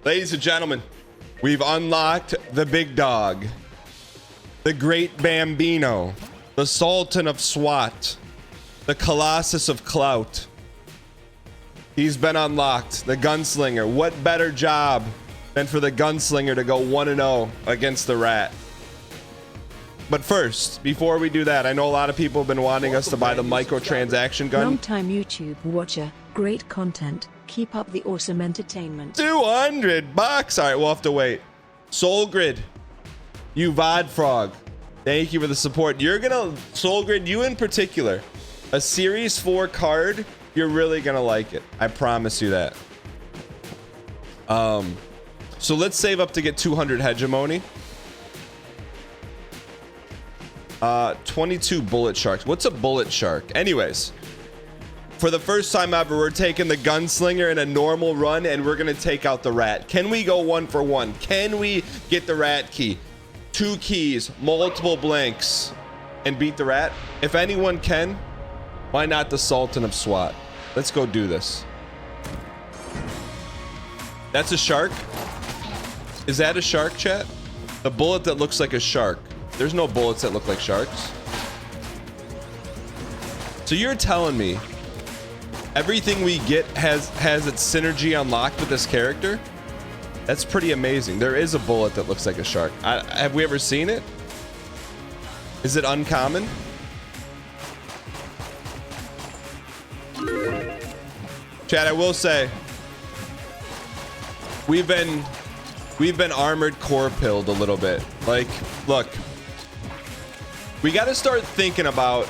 Ladies and gentlemen, we've unlocked the big dog, the great Bambino, the Sultan of SWAT, the Colossus of Clout. He's been unlocked, the Gunslinger. What better job than for the Gunslinger to go 1-0 against the Rat? But first, before we do that, I know a lot of people have been wanting us to buy the microtransaction gun. Long-time YouTube watcher, great content. Keep up the awesome entertainment. $200. All right, we'll have to wait. Soul Grid, you VOD frog, thank you for the support. You're gonna, Soul Grid, you in particular, a Series 4 card, you're really gonna like it. I promise you that. So let's save up to get 200 hegemony. 22 bullet sharks. What's a bullet shark? Anyways, for the first time ever, we're taking the Gunslinger in a normal run and we're gonna take out the Rat. Can we go 1-for-1? Can we get the Rat key? 2 keys, multiple blanks, and beat the Rat? If anyone can, why not the Sultan of SWAT? Let's go do this. That's a shark? Is that a shark, chat? The bullet that looks like a shark. There's no bullets that look like sharks. So you're telling me everything we get has its synergy unlocked with this character? That's pretty amazing. There is a bullet that looks like a shark. Have we ever seen it? Is it uncommon? Chad, I will say we've been armored core pilled a little bit. Like, look, we got to start thinking about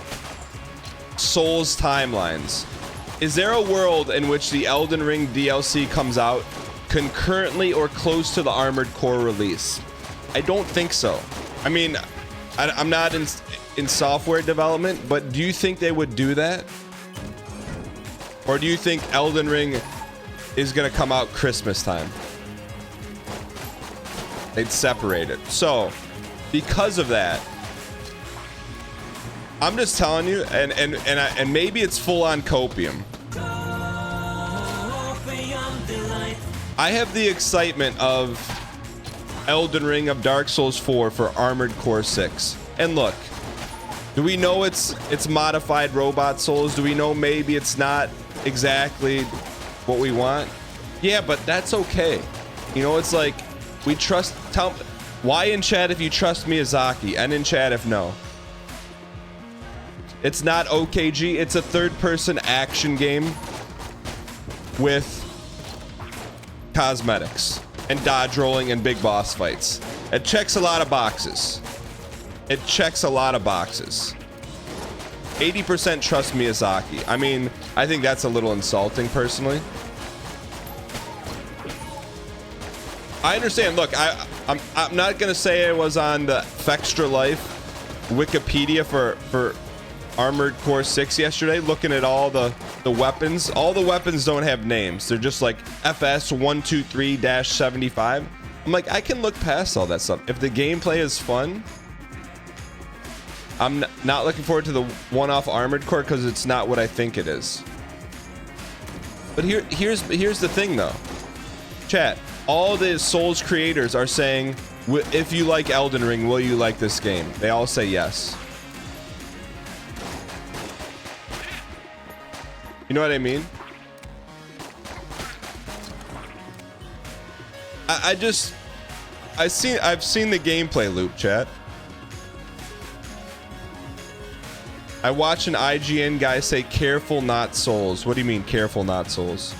Souls timelines. Is there a world in which the Elden Ring DLC comes out concurrently or close to the Armored Core release? I don't think so. I mean, I'm not in software development, but do you think they would do that? Or do you think Elden Ring is going to come out Christmas time? They'd separate it. So, because of that, I'm just telling you, and maybe it's full on copium. I have the excitement of Elden Ring, of Dark Souls 4 for Armored Core 6. And look, do we know it's modified robot souls? Do we know maybe it's not exactly what we want? Yeah, but that's okay. You know, it's like we trust. Tell why in chat if you trust Miyazaki, and in chat if no. It's not OKG. It's a third-person action game with cosmetics and dodge rolling and big boss fights. It checks a lot of boxes. It checks a lot of boxes. 80% trust Miyazaki. I mean, I think that's a little insulting, personally. I understand. Look, I'm not gonna say I was on the Fextra Life Wikipedia for Armored Core 6 yesterday, looking at all the weapons. All the weapons don't have names. They're just like FS 123-75. I'm like, I can look past all that stuff. If the gameplay is fun, I'm not looking forward to the one-off Armored Core because it's not what I think it is. But here's the thing though, chat. All the Souls creators are saying, if you like Elden Ring, will you like this game? They all say yes. You know what I mean? I've seen the gameplay loop, chat. I watch an IGN guy say, careful not Souls. What do you mean, careful not Souls?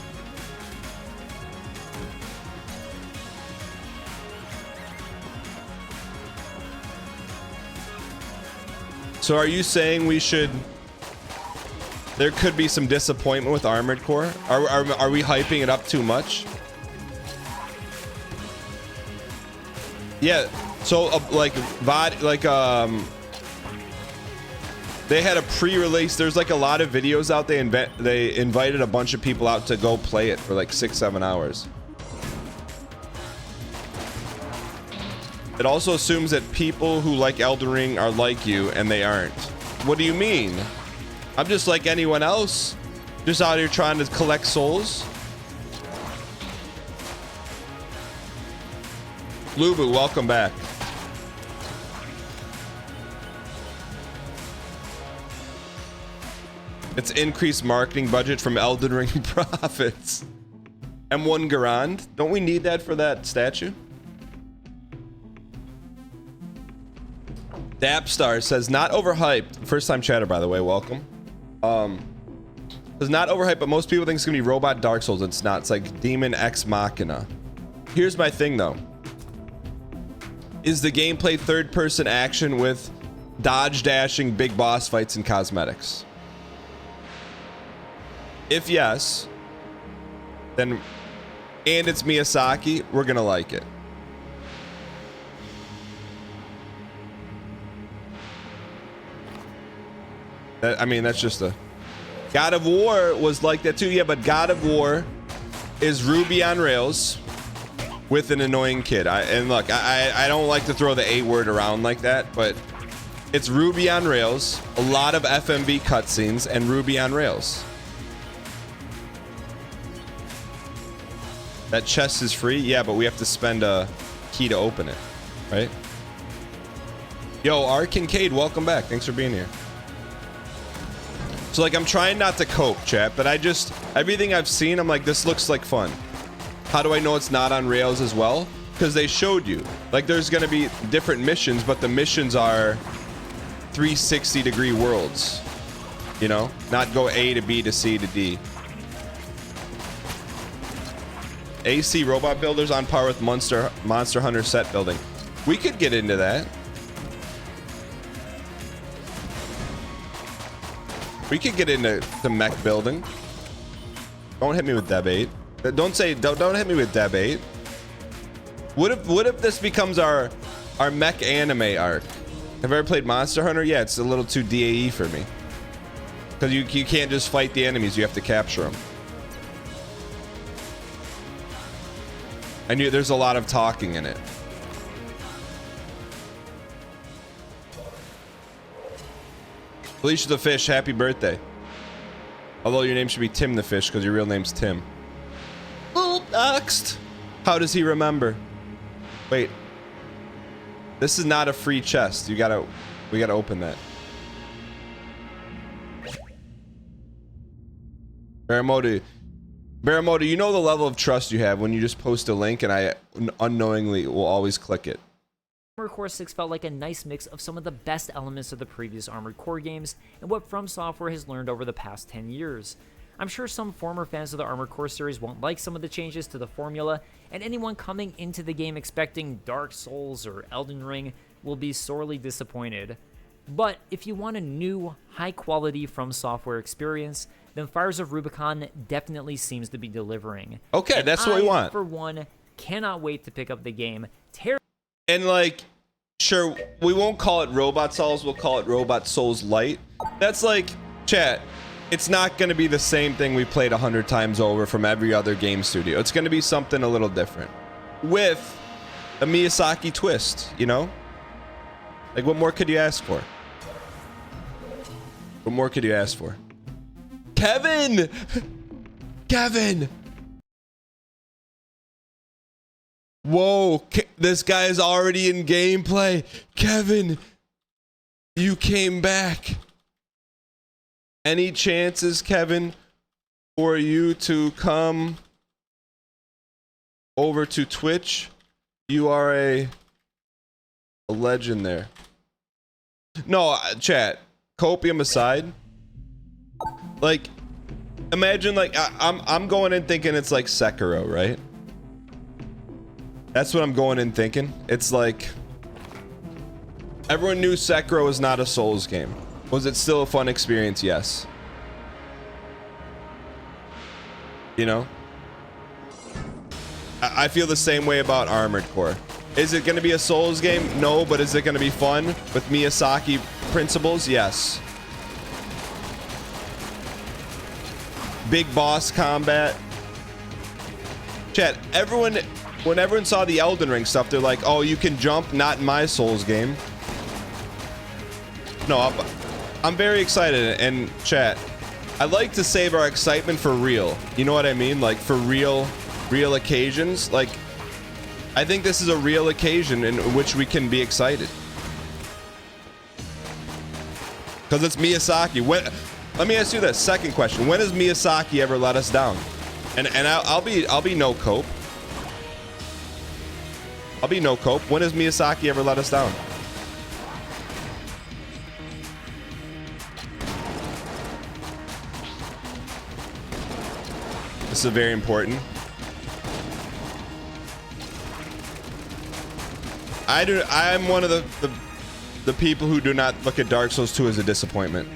So are you saying we should... There could be some disappointment with Armored Core? Are we hyping it up too much? Yeah, so they had a pre-release. There's like a lot of videos out. They invited a bunch of people out to go play it for like 6-7 hours. It also assumes that people who like Elden Ring are like you, and they aren't. What do you mean? I'm just like anyone else, just out here trying to collect souls. Lubu, welcome back. It's increased marketing budget from Elden Ring profits. M1 Garand. Don't we need that for that statue? Dapstar says not overhyped. First time chatter, by the way. Welcome. Says not overhyped, but most people think it's gonna be Robot Dark Souls. It's not. It's like Demon Ex Machina. Here's my thing though. Is the gameplay third-person action with dodge dashing, big boss fights, and cosmetics? If yes, then, and it's Miyazaki, we're gonna like it. I mean, that's just a... God of War was like that too. Yeah, but God of War is Ruby on Rails with an annoying kid. And look, I don't like to throw the A word around like that, but it's Ruby on Rails, a lot of FMV cutscenes, and Ruby on Rails. That chest is free? Yeah, but we have to spend a key to open it, right? Yo, R. Kincaid, welcome back. Thanks for being here. So, like, I'm trying not to cope, chat, but I just... Everything I've seen, I'm like, this looks like fun. How do I know it's not on Rails as well? Because they showed you. Like, there's going to be different missions, but the missions are 360-degree worlds. You know? Not go A to B to C to D. AC robot builders on par with Monster Hunter set building. We could get into that. We could get into the mech building. Don't hit me with Deb 8. Don't hit me with Deb 8. What if this becomes our mech anime arc? Have you ever played Monster Hunter? Yeah, it's a little too DAE for me. Because you can't just fight the enemies, you have to capture them. I knew there's a lot of talking in it. Felicia the Fish, happy birthday. Although your name should be Tim the Fish because your real name's Tim. Next. How does he remember? Wait. This is not a free chest. We gotta open that. Baramoda, you know the level of trust you have when you just post a link and I unknowingly will always click it. Armored Core 6 felt like a nice mix of some of the best elements of the previous Armored Core games and what From Software has learned over the past 10 years. I'm sure some former fans of the Armored Core series won't like some of the changes to the formula, and anyone coming into the game expecting Dark Souls or Elden Ring will be sorely disappointed. But if you want a new, high-quality From Software experience, then Fires of Rubicon definitely seems to be delivering. Okay, and that's what we want. For one, cannot wait to pick up the game. And like, sure, we won't call it Robot Souls, we'll call it Robot Souls Light. That's like, chat, it's not going to be the same thing we played 100 times over from every other game studio. It's going to be something a little different. With a Miyazaki twist, you know? Like, what more could you ask for? What more could you ask for? Kevin! Kevin! Whoa, this guy is already in gameplay. Kevin, you came back. Any chances, Kevin, for you to come over to Twitch? You are a legend there. No, chat, copium aside, like, imagine, like, I'm going in thinking it's like Sekiro, right? That's what I'm going in thinking. It's like, everyone knew Sekiro was not a Souls game. Was it still a fun experience? Yes. You know? I feel the same way about Armored Core. Is it going to be a Souls game? No, but is it going to be fun with Miyazaki principles? Yes. Big boss combat. Chat, when everyone saw the Elden Ring stuff, they're like, oh, you can jump? Not in my Souls game. No, I'm very excited. And chat, I like to save our excitement for real. You know what I mean? Like, for real occasions. Like, I think this is a real occasion in which we can be excited. Because it's Miyazaki. Let me ask you this second question. When has Miyazaki ever let us down? And I'll be no cope. I'll be no cope. When has Miyazaki ever let us down? This is very important. I'm one of the people who do not look at Dark Souls 2 as a disappointment.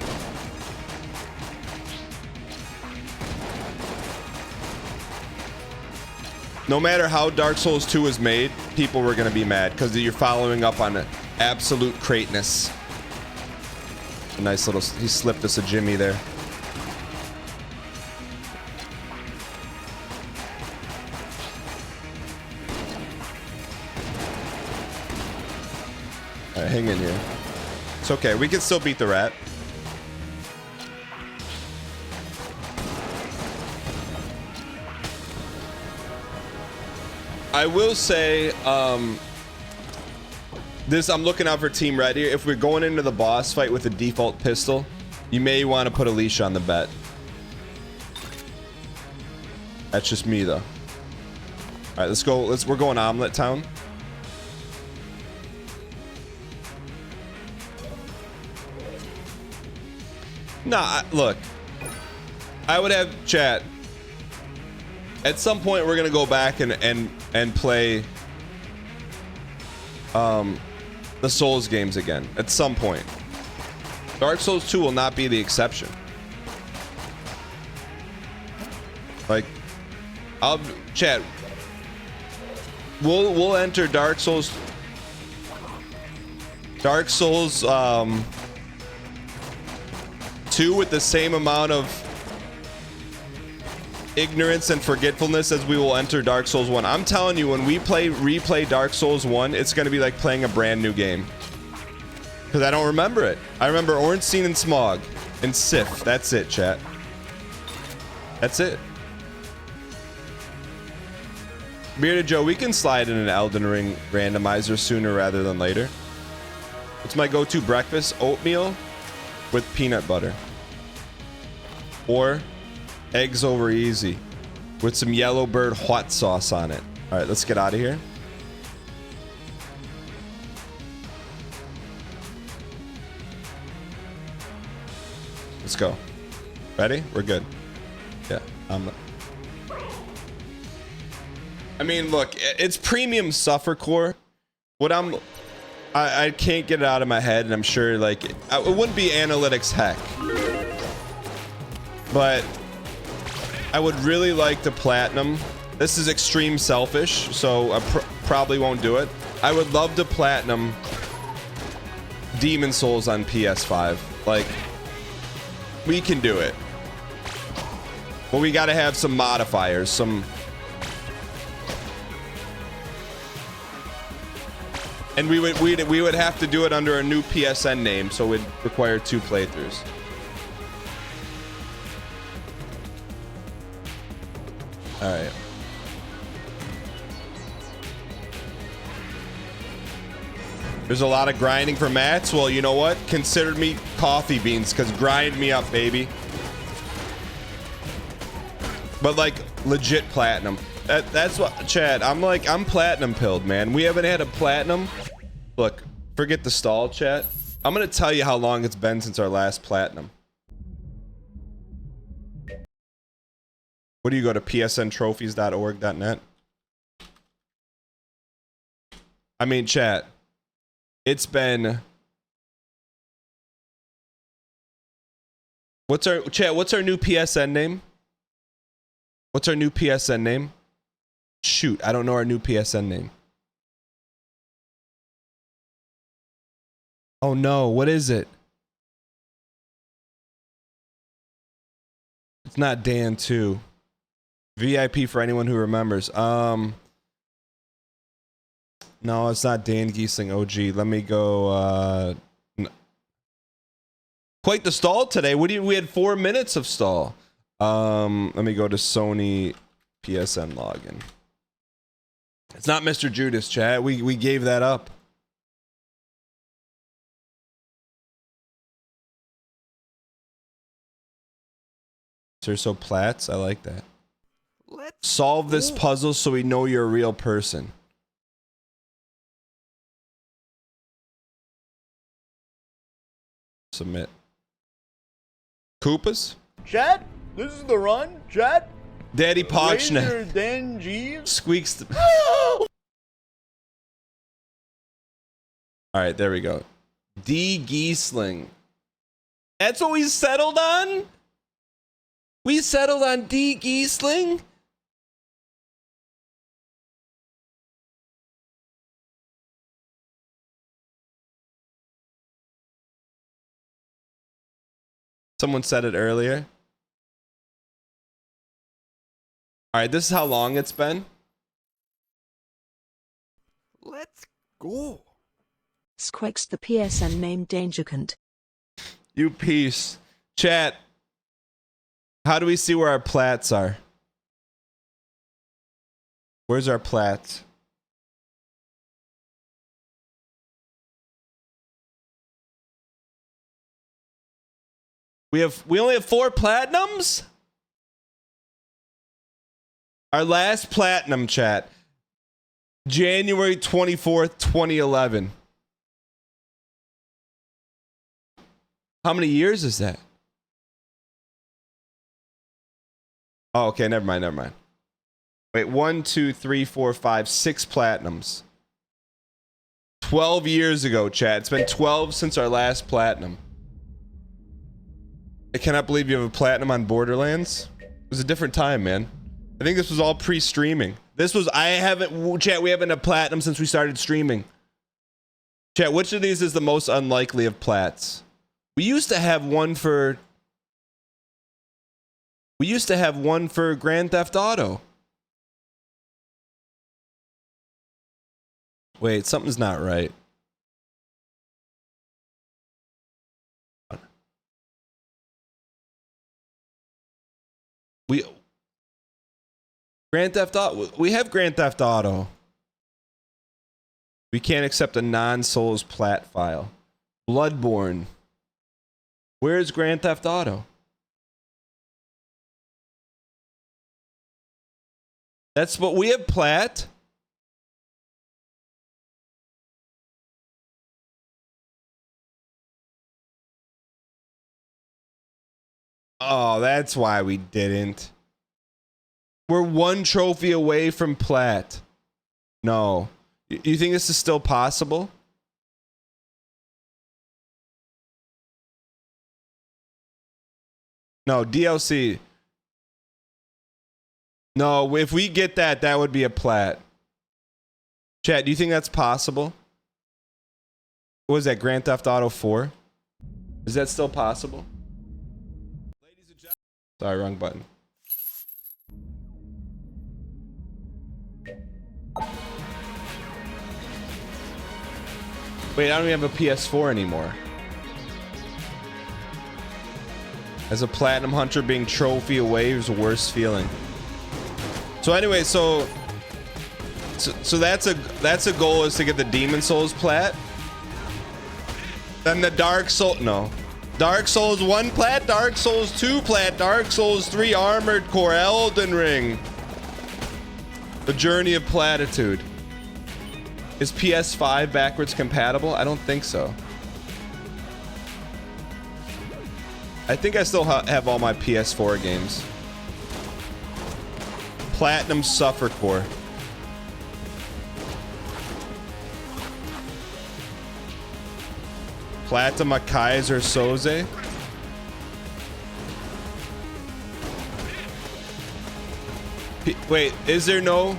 No matter how Dark Souls 2 is made, people were gonna be mad because you're following up on absolute greatness. A nice little, he slipped us a Jimmy there. All right, hang in here. It's okay, we can still beat the rat. I will say, this, I'm looking out for Team Red here. If we're going into the boss fight with a default pistol, you may want to put a leash on the bet. That's just me, though. All right, let's go. We're going Omelet Town. Nah, look. I would have chat. At some point, we're gonna go back and play the Souls games again. At some point, Dark Souls 2 will not be the exception. Like, chat. We'll enter Dark Souls 2 with the same amount of ignorance and forgetfulness as we will enter Dark Souls 1. I'm telling you, when we replay Dark Souls 1, it's going to be like playing a brand new game. Because I don't remember it. I remember Ornstein and Smog and Sif. That's it, chat. That's it. Bearded Joe, we can slide in an Elden Ring randomizer sooner rather than later. It's my go-to breakfast, oatmeal with peanut butter. Or eggs over easy with some Yellowbird hot sauce on it. All right, let's get out of here. Let's go. Ready? We're good. Yeah. I mean, look, it's premium suffercore. What I can't get it out of my head, and I'm sure like it wouldn't be analytics heck, but I would really like to platinum. This is extreme selfish, so I probably won't do it. I would love to platinum Demon Souls on PS5. Like, we can do it, but we got to have some modifiers, and we would have to do it under a new PSN name, so it would require 2 playthroughs. All right. There's a lot of grinding for mats. Well, you know what? Consider me coffee beans, because grind me up, baby. But like legit platinum. That's what, Chad, I'm platinum pilled, man. We haven't had a platinum. Look, forget the stall, chat. I'm gonna tell you how long it's been since our last platinum. What do you go to psntrophies.org.net? I mean, chat. It's been. What's our new PSN name? What's our new PSN name? Shoot, I don't know our new PSN name. Oh no, what is it? It's not Dan 2. VIP for anyone who remembers. No, it's not Dan Giesling OG. Let me go. Quite the stall today. We had 4 minutes of stall. Let me go to Sony PSN login. It's not Mr. Judas, chat. We gave that up. So plats, I like that. Let's solve this puzzle so we know you're a real person. Submit. Koopas? Chat, this is the run. Chat, Daddy Pochnet. Razor Dangees. Squeaks. The All right, there we go. DANGHEESLIng. That's what we settled on? We settled on DANGHEESLIng? Someone said it earlier. All right, this is how long it's been. Let's go. Squeaks the PSN name Dangerkant. You piece. Chat. How do we see where our plats are? Where's our plats? We only have 4 platinums? Our last platinum, chat. January 24th, 2011. How many years is that? Oh, okay, never mind. Wait, 1, 2, 3, 4, 5, 6 platinums. 12 years ago, chat. It's been 12 since our last platinum. I cannot believe you have a platinum on Borderlands. It was a different time, man. I think this was all pre-streaming. This was, chat, we haven't had platinum since we started streaming. Chat, which of these is the most unlikely of plats? We used to have one for Grand Theft Auto. Wait, something's not right. Grand Theft Auto. We have Grand Theft Auto. We can't accept a non-Souls plat file. Bloodborne. Where's Grand Theft Auto? That's what we have plat. Oh, that's why we didn't. We're 1 trophy away from plat. No. You think this is still possible? No, DLC. No, if we get that, that would be a plat. Chat, do you think that's possible? What was that, Grand Theft Auto 4? Is that still possible? Ladies and gentlemen. Sorry, wrong button. Wait, I don't even have a PS4 anymore. As a platinum hunter, being trophy away is the worst feeling. So anyway, so that's a goal, is to get the Demon Souls plat. Then the Dark Souls 1 plat, Dark Souls 2 plat, Dark Souls 3 Armored Core, Elden Ring. The Journey of Platitude. Is PS5 backwards compatible? I don't think so. I think I still have all my PS4 games. Platinum Suffer Core. Platinum Kaiser Soze. Wait, is there no...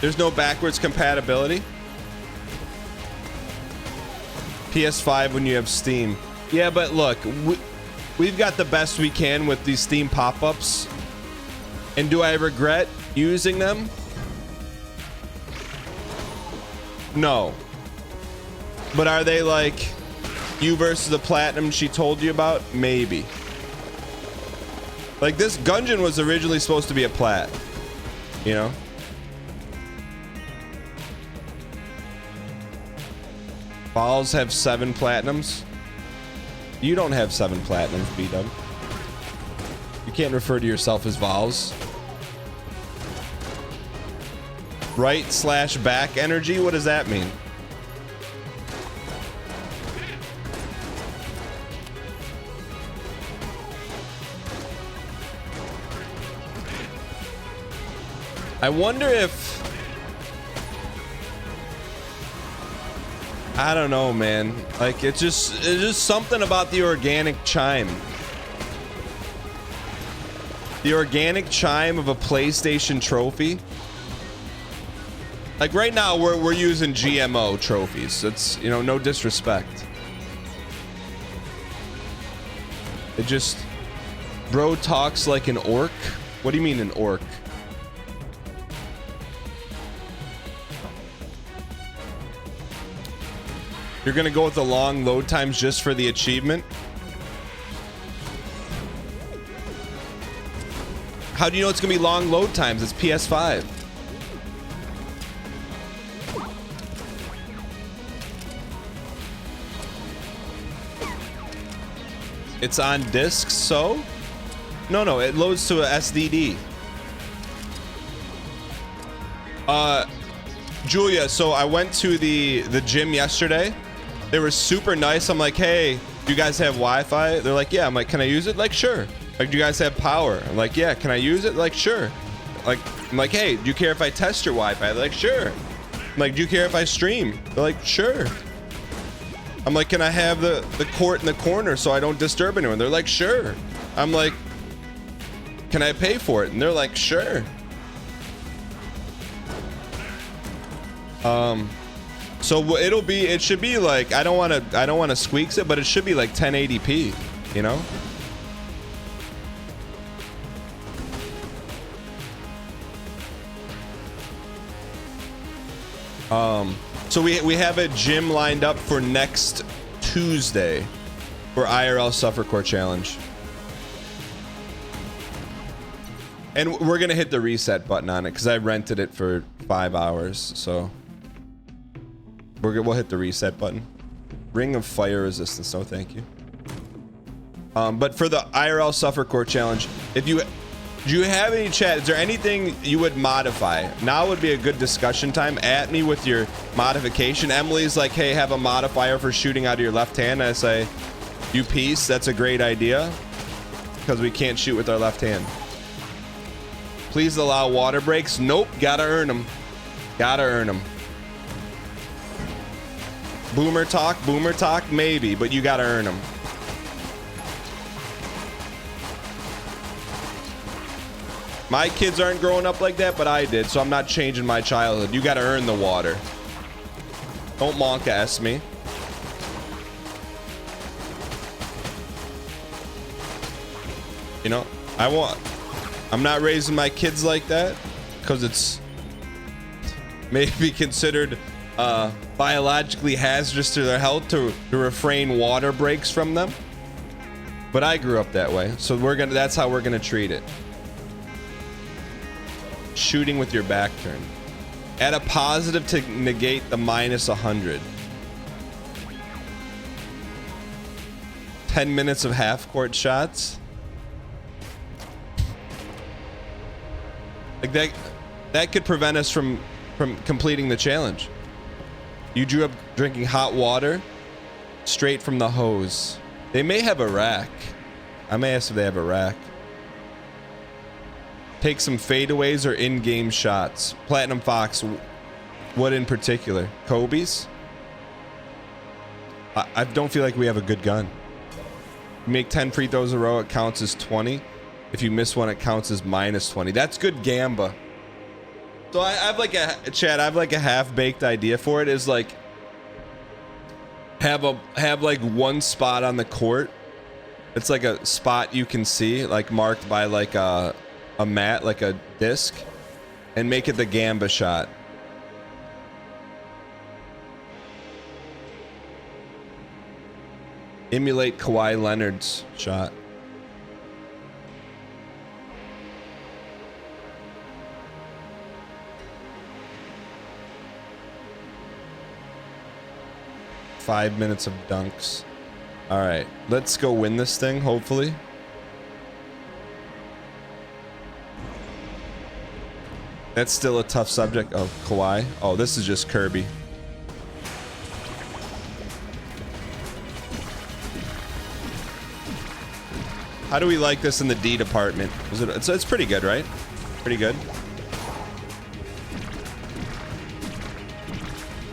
There's no backwards compatibility? PS5 when you have Steam. Yeah, but look, we've got the best we can with these Steam pop-ups. And do I regret using them? No. But are they like you versus the platinum she told you about? Maybe. Like, this Gungeon was originally supposed to be a plat. You know? Balls have 7 platinums. You don't have 7 platinums, B-Dub. You can't refer to yourself as Vols. Right/back energy? What does that mean? I wonder if... I don't know, man. Like, it's just something about the organic chime. The organic chime of a PlayStation trophy. Like right now, we're using GMO trophies. It's, you know, no disrespect. It just... Bro talks like an orc? What do you mean an orc? You're gonna go with the long load times just for the achievement? How do you know it's gonna be long load times? It's PS5. It's on disc, so? No, it loads to a SDD. Julia, so I went to the gym yesterday. They were super nice. I'm like, hey, do you guys have Wi-Fi? They're like, yeah. I'm like, can I use it? Like, sure. Like, do you guys have power? I'm like, yeah. Can I use it? Like, sure. Like, I'm like, hey, do you care if I test your Wi-Fi? They're like, sure. I'm like, do you care if I stream? They're like, sure. I'm like, can I have the court in the corner so I don't disturb anyone? They're like, sure. I'm like, can I pay for it? And they're like, sure. So it should be like, I don't want to squeaks it, but it should be like 1080p, you know? So we have a gym lined up for next Tuesday for IRL Suffercore Challenge. And we're gonna hit the reset button on it because I rented it for 5 hours, so we'll hit the reset button. Ring of Fire Resistance, no thank you. But for the IRL Suffercore Challenge, do you have any chat? Is there anything you would modify? Now would be a good discussion time. At me with your modification. Emily's like, hey, have a modifier for shooting out of your left hand. And I say, you piece, that's a great idea. Because we can't shoot with our left hand. Please allow water breaks. Nope, gotta earn them. Gotta earn them. Boomer talk, maybe, but you gotta earn them. My kids aren't growing up like that, but I did, so I'm not changing my childhood. You gotta earn the water. Don't monka-S me. You know, I'm not raising my kids like that because it's maybe considered biologically hazardous to their health to refrain water breaks from them. But I grew up that way, so that's how we're gonna treat it. Shooting with your back turn. Add a positive to negate the minus 100. 10 minutes of half-court shots. Like that could prevent us from completing the challenge. You drew up drinking hot water straight from the hose. They may have a rack. I may ask if they have a rack. Take some fadeaways or in-game shots. Platinum Fox, what in particular? Kobe's? I don't feel like we have a good gun. You make 10 free throws in a row, it counts as 20. If you miss one, it counts as minus 20. That's good gamba. So I have like Chad, I have like a half-baked idea for it. Is like have like one spot on the court. It's like a spot you can see, like marked by like a mat, like a disc, and make it the gamba shot. Emulate Kawhi Leonard's shot. 5 minutes of dunks. All right, let's go win this thing, hopefully. That's still a tough subject. Oh, Kawhi. Oh, this is just Kirby. How do we like this in the D department? It's pretty good, right? Pretty good.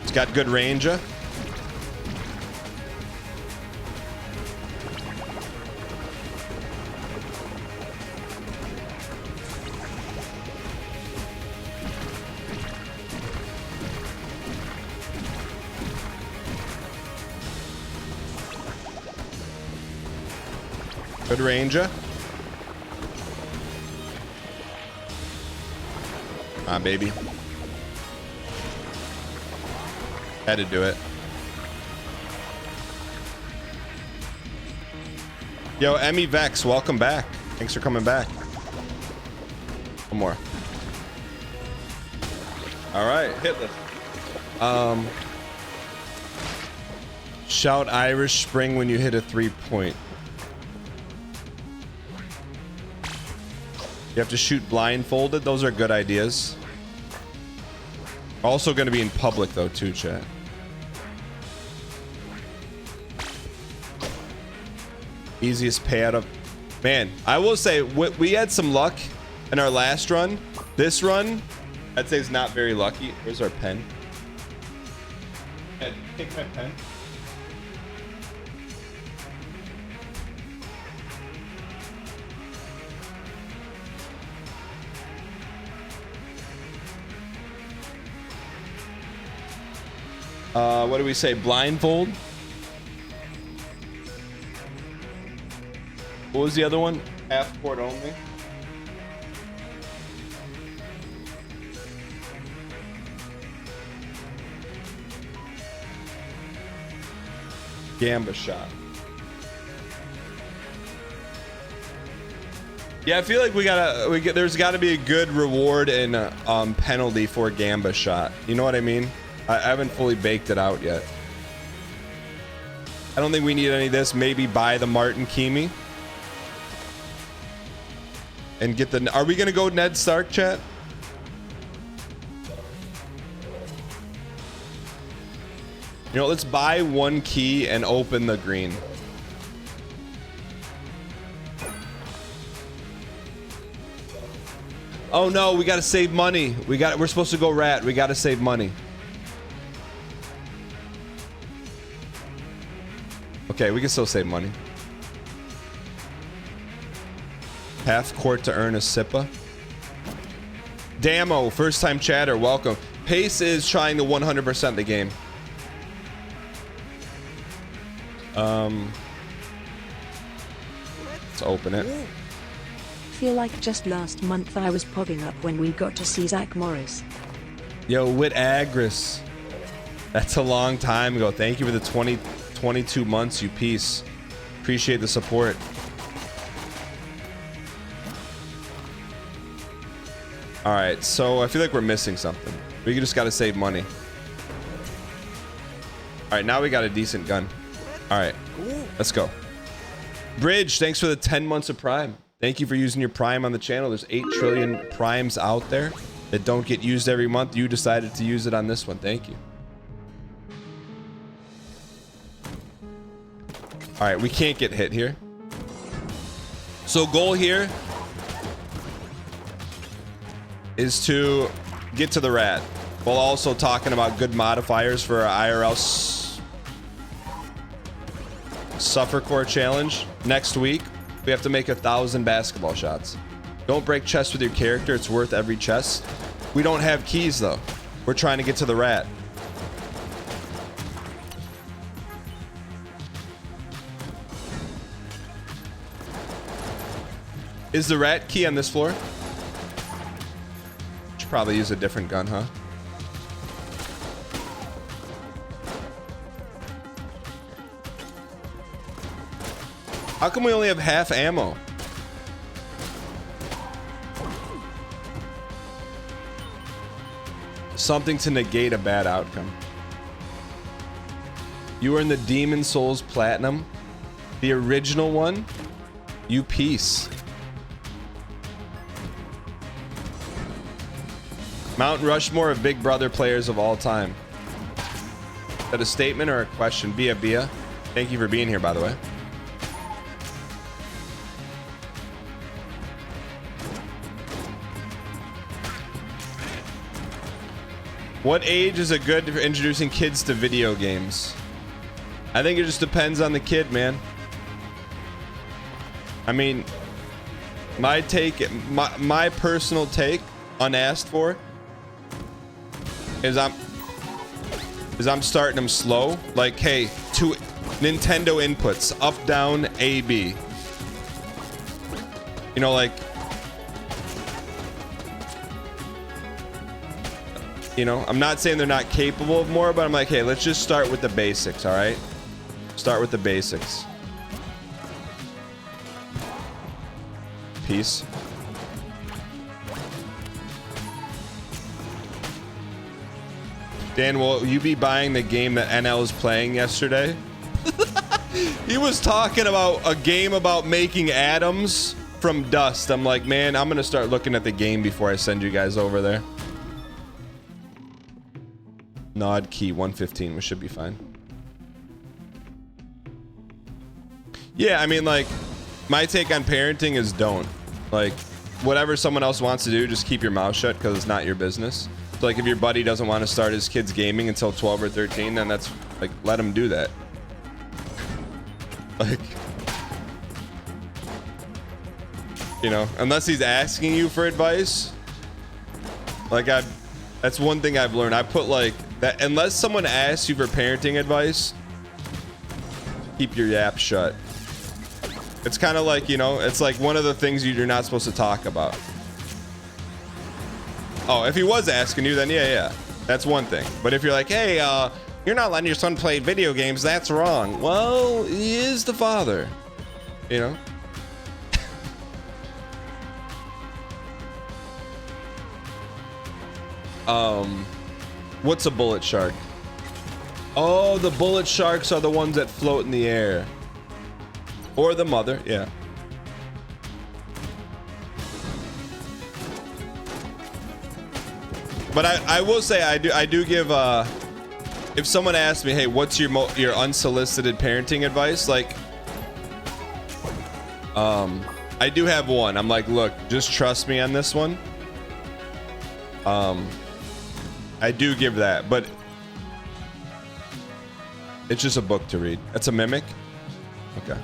It's got good range. Good ranger. Ah, baby. Had to do it. Yo, Emmy Vex, welcome back. Thanks for coming back. One more. All right, hitless. Shout Irish Spring when you hit a 3-point. You have to shoot blindfolded. Those are good ideas. Also going to be in public though too, chat. Easiest payout of... Man, I will say we had some luck in our last run. This run, I'd say is not very lucky. Where's our pen? Ed, take my pen. What do we say? Blindfold? What was the other one? Half court only. Gamba shot. Yeah, I feel like there's got to be a good reward and penalty for Gamba shot. You know what I mean? I haven't fully baked it out yet. I don't think we need any of this. Maybe buy the Martin Kimi. And get the... Are we going to go Ned Stark, chat? You know, let's buy one key and open the green. Oh no, we got to save money. We're supposed to go rat. We got to save money. Okay, we can still save money. Half court to earn a Sippa. Damo, first time chatter, welcome. Pace is trying to 100% the game. Let's open it. Feel like just last month I was popping up when we got to see Zach Morris. Yo, Wit Agris. That's a long time ago. Thank you for the 22 months, you piece. Appreciate the support. All right, so I feel like we're missing something. We just got to save money. All right, now we got a decent gun. All right, let's go. Bridge, thanks for the 10 months of Prime. Thank you for using your Prime on the channel. There's 8 trillion Primes out there that don't get used every month. You decided to use it on this one. Thank you. All right, we can't get hit here. So goal here is to get to the rat while also talking about good modifiers for our IRL Suffer Core Challenge next week. We have to make 1,000 basketball shots. Don't break chest with your character. It's worth every chest. We don't have keys though. We're trying to get to the rat. Is the rat key on this floor? Should probably use a different gun, huh? How come we only have half ammo? Something to negate a bad outcome. You earned the Demon Souls Platinum. The original one. You piece. Mount Rushmore of Big Brother players of all time. Is that a statement or a question? Bia. Thank you for being here, by the way. What age is it good for introducing kids to video games? I think it just depends on the kid, man. I mean, my personal take, unasked for, is I'm starting them slow. Like, hey, 2 Nintendo inputs, up, down, A, B. You know, like, you know, I'm not saying they're not capable of more, but I'm like, hey, let's just start with the basics, all right? Start with the basics. Peace. Dan, will you be buying the game that NL was playing yesterday? He was talking about a game about making atoms from dust. I'm like, man, I'm gonna start looking at the game before I send you guys over there. Nod key 115, we should be fine. Yeah, I mean, like, my take on parenting is don't. Like, whatever someone else wants to do, just keep your mouth shut because it's not your business. So, like, if your buddy doesn't want to start his kids gaming until 12 or 13, then that's, like, let him do that. Like, you know, unless he's asking you for advice. Like, that's one thing I've learned. I put, like, that unless someone asks you for parenting advice, keep your yap shut. It's kind of like, you know, it's like one of the things you're not supposed to talk about. Oh, if he was asking you, then yeah, that's one thing. But if you're like, hey, you're not letting your son play video games, that's wrong. Well, he is the father, you know? What's a bullet shark? Oh, the bullet sharks are the ones that float in the air. Or the mother, yeah. But I will say I do give if someone asks me, hey, what's your unsolicited parenting advice? Like, I do have one. I'm like, look, just trust me on this one. I do give that, but it's just a book to read. That's a mimic? Okay.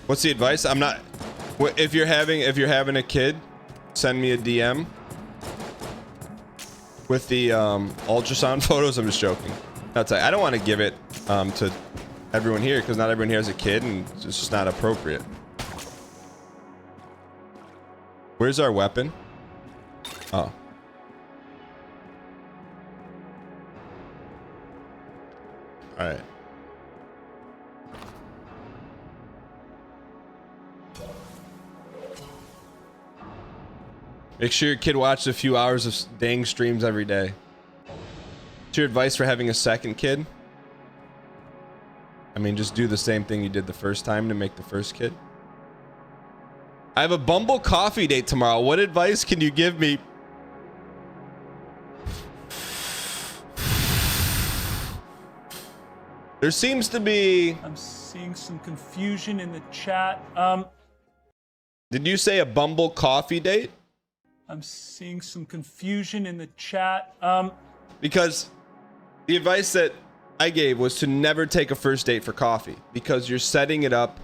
What's the advice? I'm not. If you're having a kid, send me a DM with the ultrasound photos. I'm just joking. That's I don't want to give it to everyone here because not everyone here has a kid and it's just not appropriate. Where's our weapon? Oh. All right. Make sure your kid watches a few hours of dang streams every day. What's your advice for having a second kid? I mean, just do the same thing you did the first time to make the first kid. I have a Bumble coffee date tomorrow. What advice can you give me? There seems to be... I'm seeing some confusion in the chat. Did you say a Bumble coffee date? I'm seeing some confusion in the chat. Because the advice that I gave was to never take a first date for coffee because you're setting it up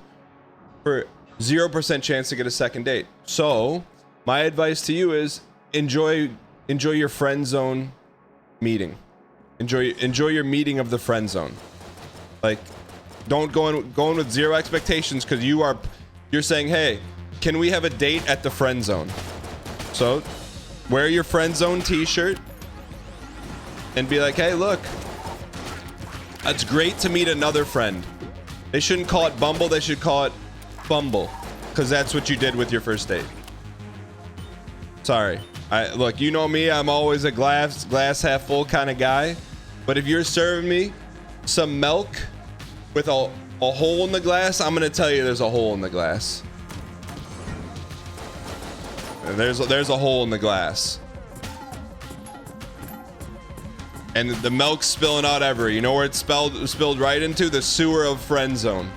for 0% chance to get a second date. So my advice to you is enjoy your friend zone meeting. Enjoy your meeting of the friend zone. Like, don't go in with zero expectations because you're saying, hey, can we have a date at the friend zone? So wear your friend zone t-shirt and be like, hey, look, it's great to meet another friend. They shouldn't call it Bumble. They should call it Bumble. because that's what you did with your first date. Sorry. Look, you know me, I'm always a glass half full kind of guy. But if you're serving me some milk with a hole in the glass, I'm gonna tell you there's a hole in the glass. There's a hole in the glass. And the milk's spilling out everywhere. You know where it's spilled right into? The sewer of friend zone.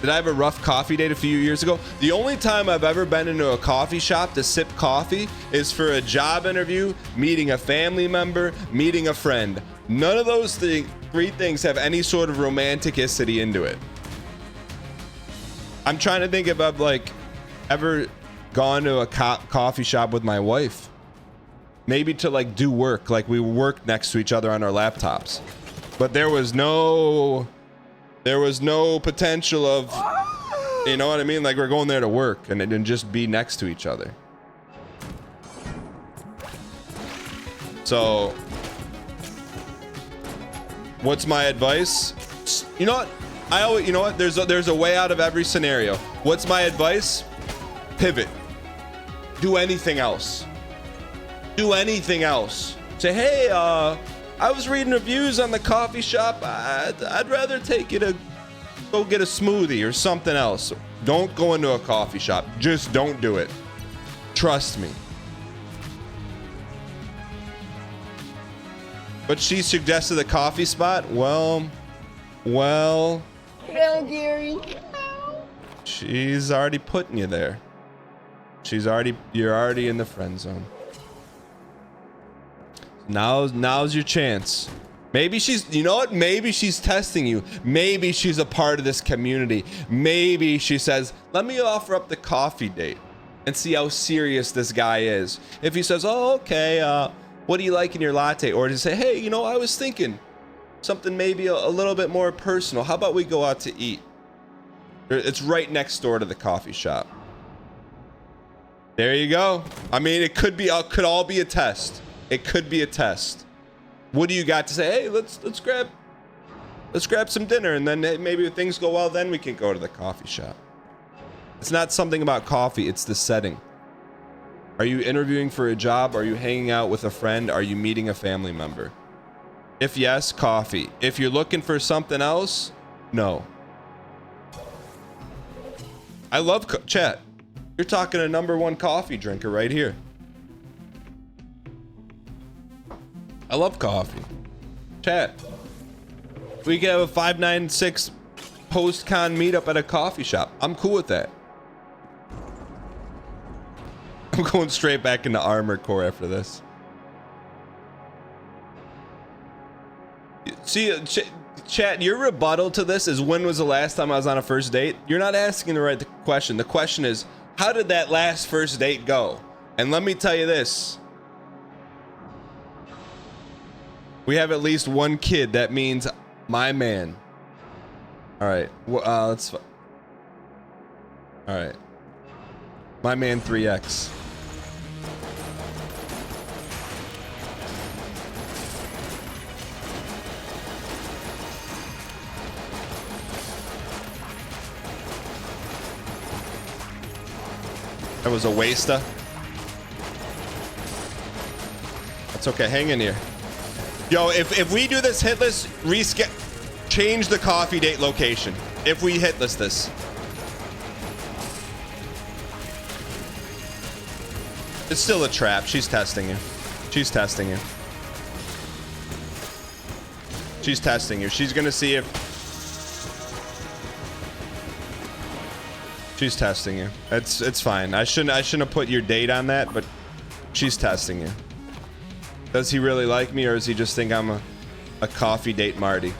Did I have a rough coffee date a few years ago? The only time I've ever been into a coffee shop to sip coffee is for a job interview, meeting a family member, meeting a friend. None of those three things have any sort of romanticity into it. I'm trying to think if I've like ever gone to a coffee shop with my wife. Maybe to like do work, like we worked next to each other on our laptops. But there was no potential of, you know what I mean? Like we're going there to work and then just be next to each other. So, what's my advice? You know what? You know what? There's a way out of every scenario. What's my advice? Pivot. Do anything else. Do anything else. Say, hey, I was reading reviews on the coffee shop. I'd rather take you to go get a smoothie or something else. Don't go into a coffee shop. Just don't do it. Trust me. But she suggested a coffee spot. Well, Gary. she's already putting you there. You're already in the friend zone. Now's your chance. Maybe you know what? Maybe she's testing you. Maybe she's a part of this community. Maybe she says, let me offer up the coffee date and see how serious this guy is. If he says, oh, okay, what do you like in your latte? Or to say, hey, you know, I was thinking something maybe a little bit more personal. How about we go out to eat? It's right next door to the coffee shop. There you go. I mean, it could all be a test. It could be a test. What do you got to say? Hey, let's grab some dinner, and then maybe if things go well, then we can go to the coffee shop. It's not something about coffee, it's the setting. Are you interviewing for a job? Are you hanging out with a friend? Are you meeting a family member? If yes, coffee. If you're looking for something else, no. I love chat. You're talking a #1 coffee drinker right here. I love coffee. Chat. We could have a 596 post-con meetup at a coffee shop. I'm cool with that. I'm going straight back into Armored Core after this. See, chat, your rebuttal to this is when was the last time I was on a first date? You're not asking the right question. The question is, how did that last first date go? And let me tell you this. We have at least one kid. That means my man. All right. Let's. All right. My man 3X. That was a waster. That's okay. Hang in here. Yo, if we do this hit list, change the coffee date location. If we hit list this. It's still a trap. She's testing you. She's testing you. She's testing you. She's gonna see if... She's testing you. It's fine. I shouldn't have put your date on that, but she's testing you. Does he really like me, or does he just think I'm a coffee date Marty?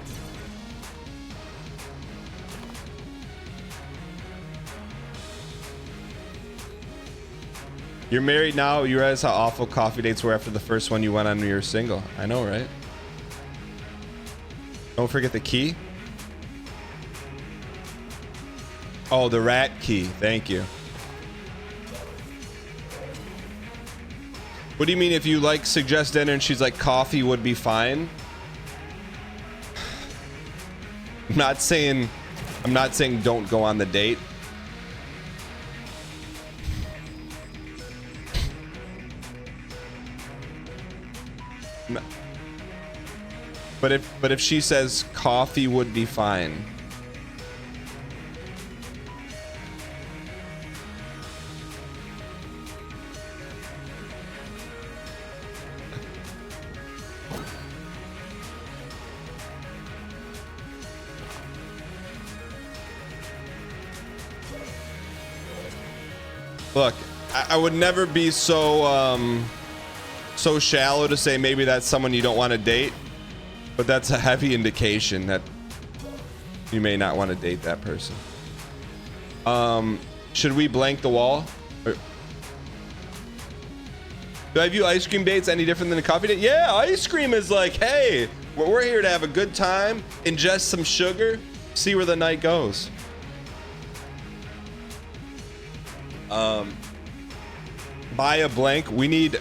You're married now. You realize how awful coffee dates were after the first one you went on when you were single. I know, right? Don't forget the key. Oh, the rat key. Thank you. What do you mean if you like suggest dinner and she's like coffee would be fine? I'm not saying don't go on the date. But if she says coffee would be fine. Look, I would never be so so shallow to say maybe that's someone you don't want to date, but that's a heavy indication that you may not want to date that person. Should we blank the wall? Or, do I view ice cream dates any different than a coffee date? Yeah, ice cream is like, hey, we're here to have a good time, ingest some sugar, see where the night goes. Buy a blank. We need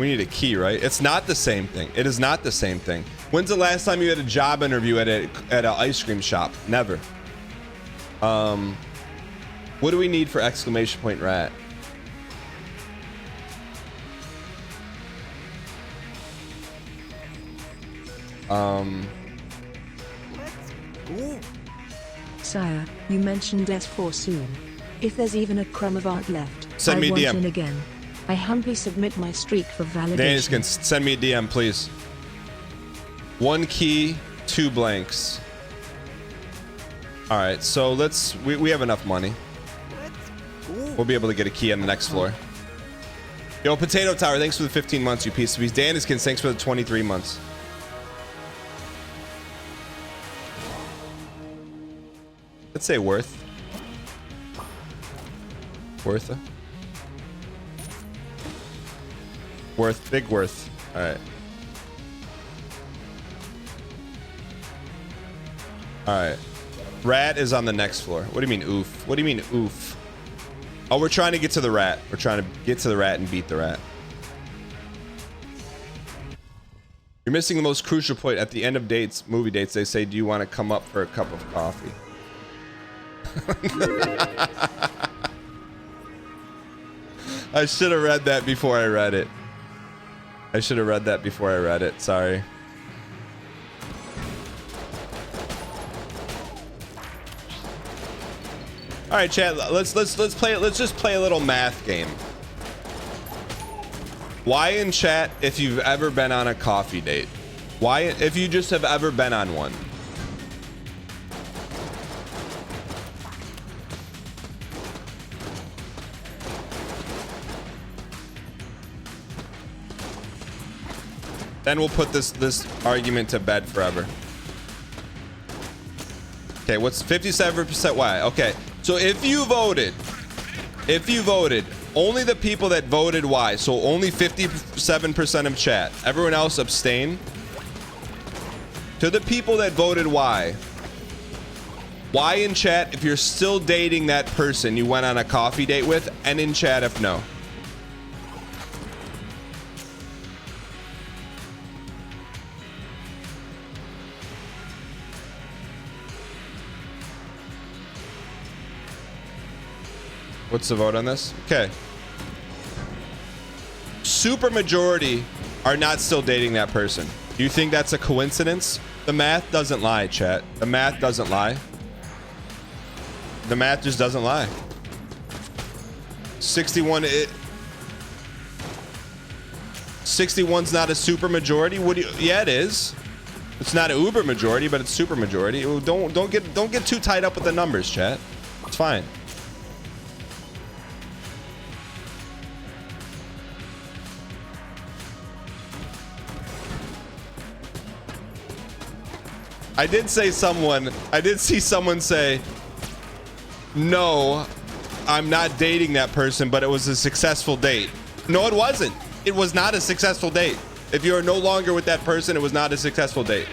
a key, right? It's not the same thing. It is not the same thing. When's the last time you had a job interview at an ice cream shop? Never. What do we need for exclamation point rat? Sire, you mentioned S4 soon. If there's even a crumb of art left, send me a I want DM. in again. I humbly submit my streak for validation. Daniels can send me a DM, please. 1 key, 2 blanks. All right, so we have enough money. We'll be able to get a key on the next floor. Yo, Potato Tower, thanks for the 15 months, you piece of beast. Daniskins, thanks for the 23 months. Let's say worth. Worth. Worth, big worth. All right. All right. Rat is on the next floor. What do you mean oof? What do you mean oof? Oh, we're trying to get to the rat. We're trying to get to the rat and beat the rat. You're missing the most crucial point. At the end of dates, movie dates, they say, do you want to come up for a cup of coffee? I should have read that before I read it. I should have read that before I read it. Sorry. All right, chat. Let's play. Let's just play a little math game. Why in chat if you've ever been on a coffee date? Why if you just have ever been on one? Then we'll put this argument to bed forever. Okay, what's 57% why? Okay, so if you voted, only the people that voted why, so only 57% of chat. Everyone else abstain. To the people that voted why in chat if you're still dating that person you went on a coffee date with, and in chat if no. What's the vote on this? Okay. Super majority are not still dating that person. You think that's a coincidence? The math doesn't lie, chat. The math doesn't lie. The math just doesn't lie. 61's not a super majority. Yeah, it is. It's not an uber majority, but it's super majority. Don't get too tied up with the numbers, chat. It's fine. I did see someone say, no, I'm not dating that person, but it was a successful date. No, it wasn't. It was not a successful date. If you are no longer with that person, it was not a successful date.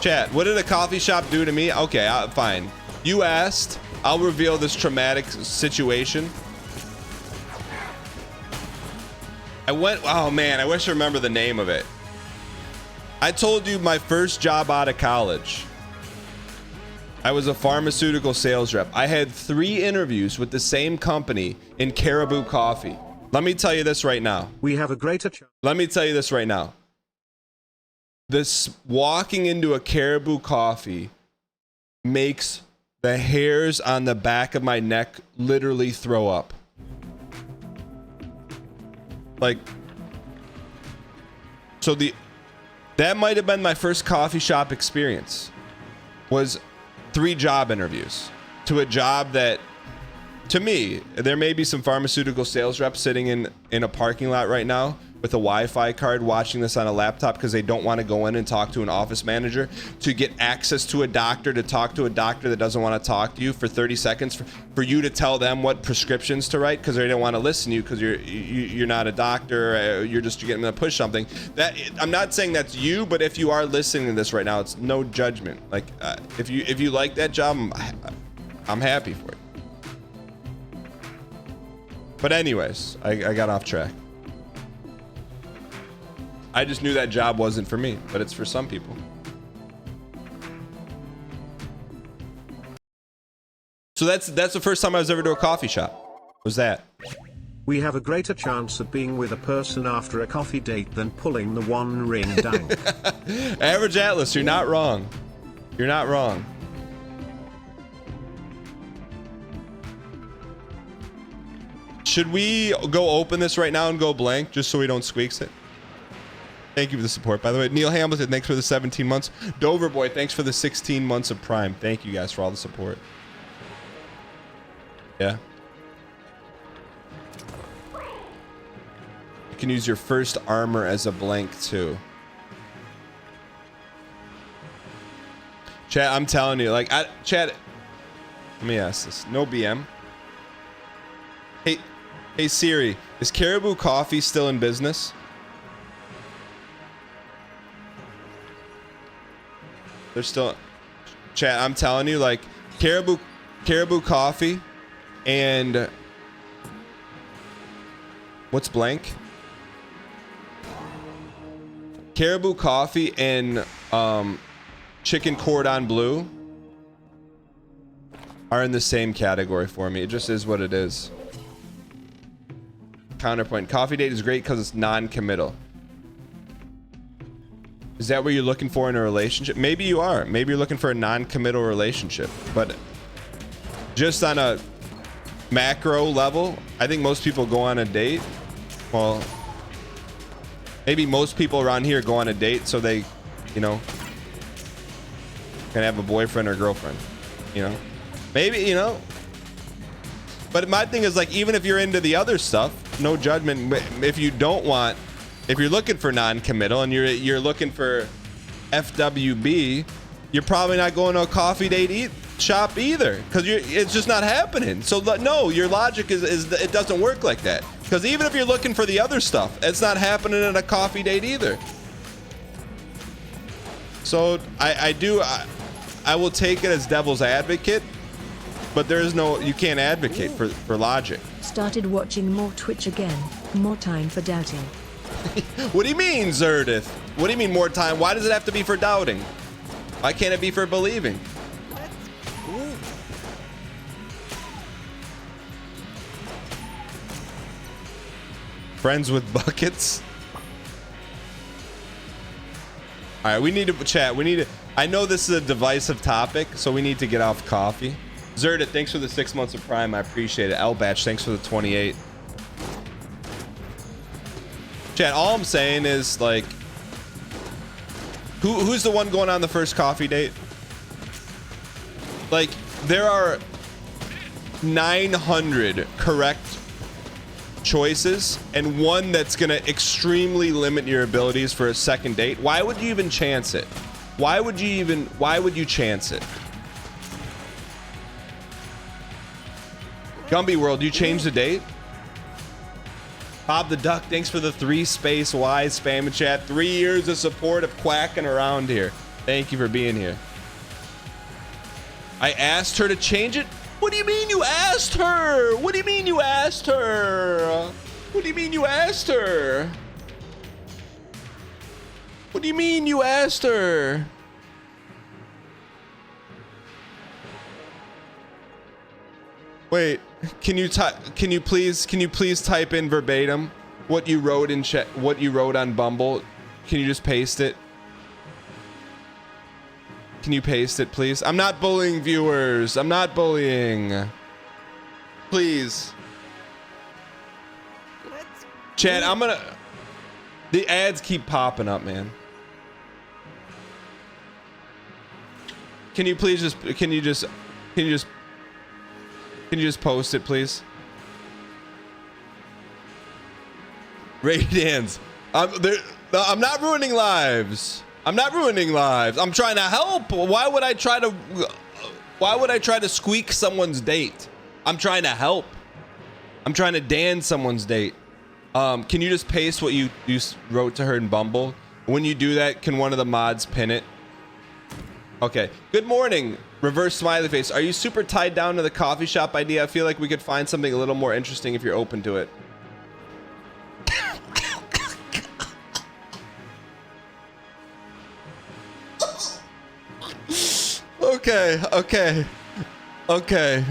Chat, what did a coffee shop do to me? Okay, fine. You asked. I'll reveal this traumatic situation. Oh man, I wish I remember the name of it. I told you my first job out of college. I was a pharmaceutical sales rep. I had 3 interviews with the same company in Caribou Coffee. Let me tell you this right now. We have a greater chance. Let me tell you this right now. This walking into a Caribou Coffee makes the hairs on the back of my neck literally throw up. Like, so that might have been my first coffee shop experience, was 3 job interviews to a job that, to me, there may be some pharmaceutical sales reps sitting in a parking lot right now with a Wi-Fi card watching this on a laptop because they don't want to go in and talk to an office manager to get access to a doctor, to talk to a doctor that doesn't want to talk to you for 30 seconds for you to tell them what prescriptions to write because they don't want to listen to you because you're not a doctor, you're just getting them to push something. That, I'm not saying that's you, but if you are listening to this right now, it's no judgment. Like if you like that job, I'm happy for you. But anyways, I got off track. I just knew that job wasn't for me, but it's for some people. So that's the first time I was ever to a coffee shop. What was that? We have a greater chance of being with a person after a coffee date than pulling the One Ring Dang. Average Atlas, you're not wrong. You're not wrong. Should we go open this right now and go blank just so we don't squeaks it? Thank you for the support, by the way. Neil Hamilton, thanks for the 17 months. Dover Boy, thanks for the 16 months of Prime. Thank you guys for all the support. Yeah. You can use your first armor as a blank too. Chat, I'm telling you, like, chat, let me ask this. No BM. Hey Siri, is Caribou Coffee still in business? They're still, chat, I'm telling you, like, Caribou Coffee and what's blank? Caribou Coffee and Chicken Cordon Bleu are in the same category for me. It just is what it is. Counterpoint. Coffee date is great because it's non-committal. Is that what you're looking for in a relationship? Maybe you are. Maybe you're looking for a non-committal relationship. But just on a macro level, I think most people go on a date. Well, maybe most people around here go on a date so they, you know, can have a boyfriend or girlfriend. You know? Maybe, you know. But my thing is, like, even if you're into the other stuff, no judgment. If you don't want, if you're looking for non-committal and you're looking for FWB, you're probably not going to a coffee date shop either because it's just not happening. So no, your logic is it doesn't work like that. Because even if you're looking for the other stuff, it's not happening at a coffee date either. So I will take it as devil's advocate. But there is no, you can't advocate for logic. Started watching more Twitch again. More time for doubting. What do you mean, Zerdith? What do you mean more time? Why does it have to be for doubting? Why can't it be for believing? Friends with buckets? All right, we need to chat. I know this is a divisive topic, so we need to get off coffee. Zerda, thanks for the 6 months of Prime. I appreciate it. Elbatch, thanks for the 28. Chat, all I'm saying is, like, who's the one going on the first coffee date? Like, there are 900 correct choices and one that's going to extremely limit your abilities for a second date. Why would you even chance it? Why would you chance it? Gumby World, you changed the date? Bob the Duck, thanks for the 3 space Y spam in chat. 3 years of support of quacking around here. Thank you for being here. I asked her to change it? What do you mean you asked her? What do you mean you asked her? What do you mean you asked her? What do you mean you asked her? Wait, Can you please type in verbatim what you wrote in chat, what you wrote on Bumble? Can you just paste it? Can you paste it, please? I'm not bullying viewers. I'm not bullying. Please. Chat, I'm gonna... The ads keep popping up, man. Can you please just... Can you just post it, please? Raydans. I'm not ruining lives. I'm not ruining lives. I'm trying to help. Why would I try to squeak someone's date? I'm trying to help. I'm trying to dance someone's date. Can you just paste what you wrote to her in Bumble? When you do that, can one of the mods pin it? Okay. Good morning. Reverse smiley face. Are you super tied down to the coffee shop idea? I feel like we could find something a little more interesting if you're open to it. Okay.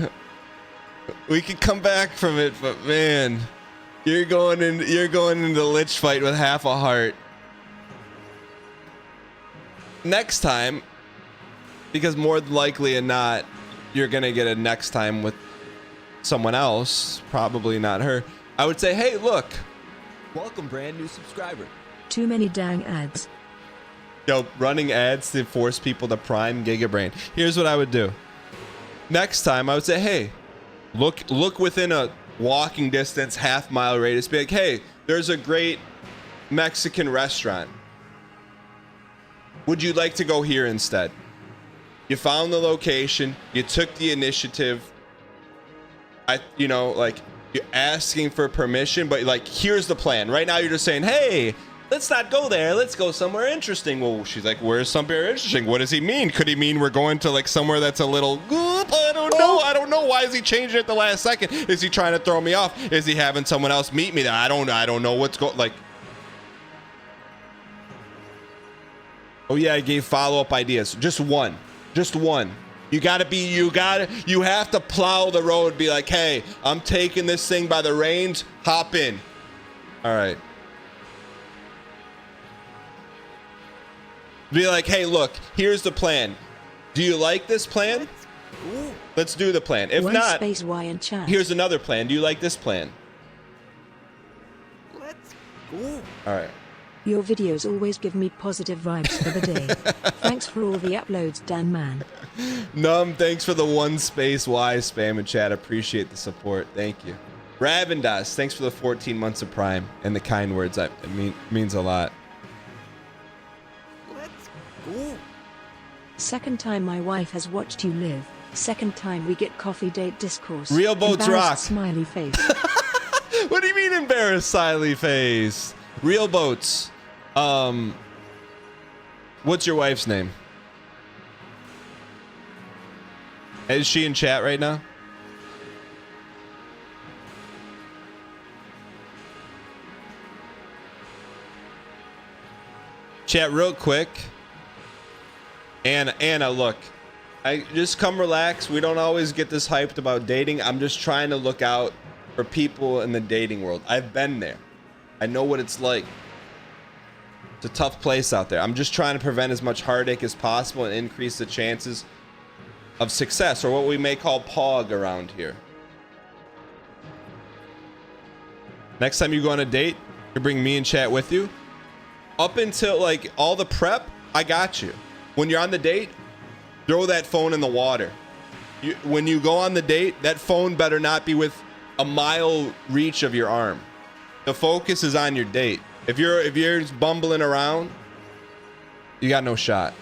We could come back from it, but man, you're going into the lich fight with half a heart. Next time, because more likely than not, you're gonna get a next time with someone else, probably not her. I would say, hey, look, welcome, brand new subscriber. Too many dang ads. Yo, running ads to force people to prime Gigabrain. Here's what I would do. Next time, I would say, hey, look within a walking distance, half-mile radius. Be like, hey, there's a great Mexican restaurant. Would you like to go here instead? You found the location. You took the initiative. You're asking for permission, but like, here's the plan. Right now, you're just saying, hey, let's not go there. Let's go somewhere interesting. Well, she's like, where's somewhere interesting? What does he mean? Could he mean we're going to like somewhere that's a little, I don't know. I don't know. Why is he changing it at the last second? Is he trying to throw me off? Is he having someone else meet me there? I don't know what's going, like. Oh yeah, I gave follow-up ideas. Just one. You have to plow the road. Be like, hey, I'm taking this thing by the reins. Hop in. All right. Be like, hey, look, here's the plan. Do you like this plan? Let's do the plan. If not, space Y in chat. Here's another plan. Do you like this plan? Let's go. All right. Your videos always give me positive vibes for the day. Thanks for all the uploads, Dan man. Num, thanks for the 1 space Y spam in chat. Appreciate the support. Thank you. Ravendas, thanks for the 14 months of Prime and the kind words. It means a lot. Let's go. Second time my wife has watched you live. Second time we get coffee date discourse. Real boats Embarrassed rock. Smiley face. What do you mean embarrassed smiley face? Real boats. What's your wife's name? Is she in chat right now? Chat real quick. Anna, look. I just come relax. We don't always get this hyped about dating. I'm just trying to look out for people in the dating world. I've been there. I know what it's like. It's a tough place out there. I'm just trying to prevent as much heartache as possible and increase the chances of success, or what we may call POG around here. Next time you go on a date, you bring me and chat with you. Up until like all the prep, I got you. When you're on the date, throw that phone in the water. When you go on the date, that phone better not be with a mile reach of your arm. The focus is on your date. If you're just bumbling around, you got no shot.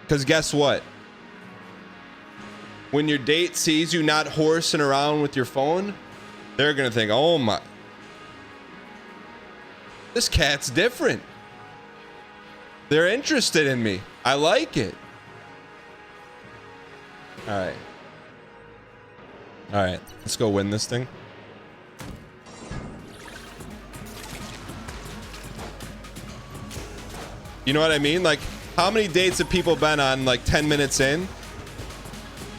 Because guess what? When your date sees you not horsing around with your phone, they're gonna think, oh my, this cat's different. They're interested in me. I like it. All right, let's go win this thing. You know what I mean? Like, how many dates have people been on like 10 minutes in?